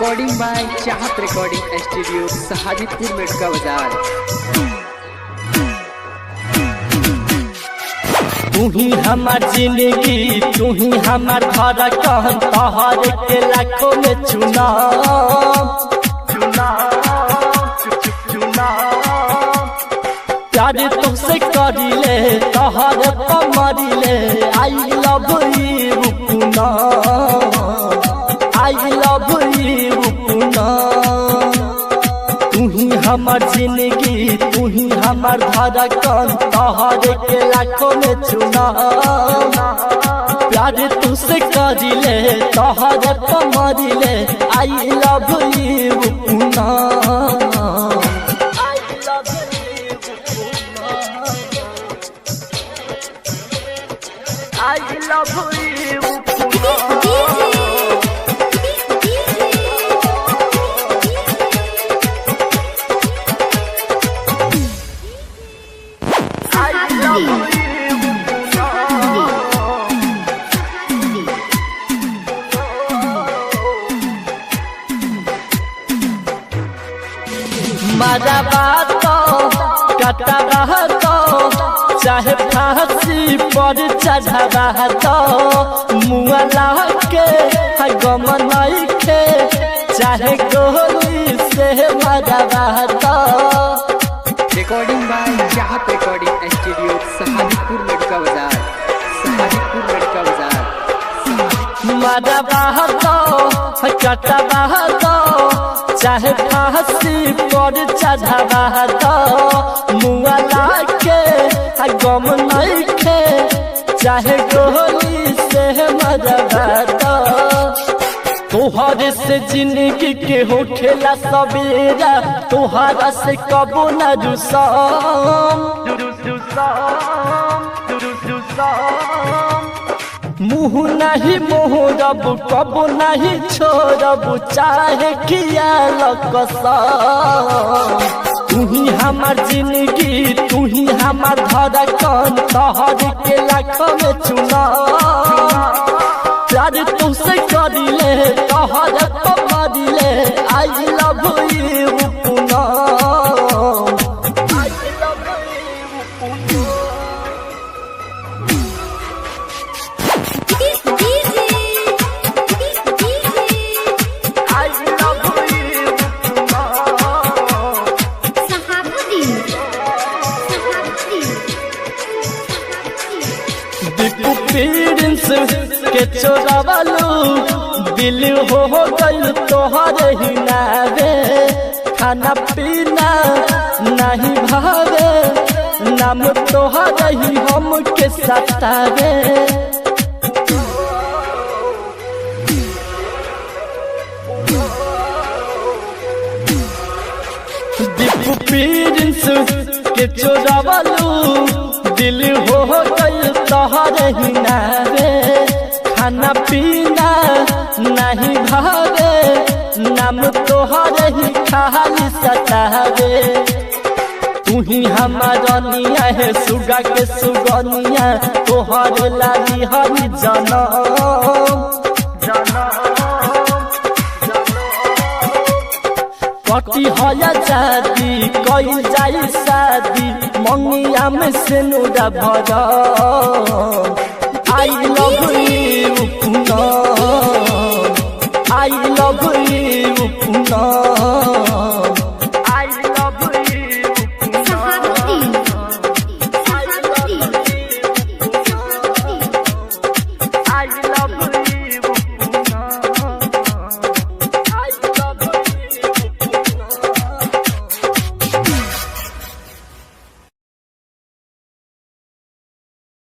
Recording by चाहत recording studio Sahajidpur medical बाजार। तू ही हमार जिंदगी तू ही हमार धड़कन तोहर के लाखों में चुना प्यार तुमसे करिले तोहर कमरिले आई लव यू पुना आई लव यू पुना। तू ही हमार जिंदगी तू ही हमार धड़कन तोहर के लाखों में चुना प्यार तुझसे करिले तोहर कमरिले आई लव यू पुना। I love you. मारा बात कटा बात चाहे फांसी पर चढ़ा तो मुआला के गम नहीं खे चाहे गोली से मारा तो। रिकॉर्डिंग बाय चाहत रिकॉर्डिंग स्टूडियो सहाजिदपुर मेडका बाजार। सहाजिदपुर मेडका बाजार। मारा बात कटा बात चाहे फांसी पर चढ़ा तो मुआला के गम नहीं खे चाहे गोली से मरवा तो। तोहर से जिंदगी के हो खेला सवेरा तोहरा से कबो न मुँह नहीं मोहरब कबो नहीं छोड़ब चाहे किया कसम। तू ही हमार जिंदगी तू ही हमार धड़कन तोहर के लाखों में चुना प्यार तुझसे करिले तोहर कमरिले आई लव यू पुना। के चोरावलू दिल हो गई तोहरे ही नावे खाना पीना नहीं भावे नाम तोहरे ही हम के सतावे। दीपू प्रिंस के चोरावलू दिल हो गई तोहरे ही नावे खाना पीना नहीं भावे नाम तोहरे ही खाली सतावे। तू ही हमारनिया है सुगा के सुगनिया तोहर लाली हरी जनम कटी हया जाती कई जाई शादी मंगिया में से नूरा भर आई लव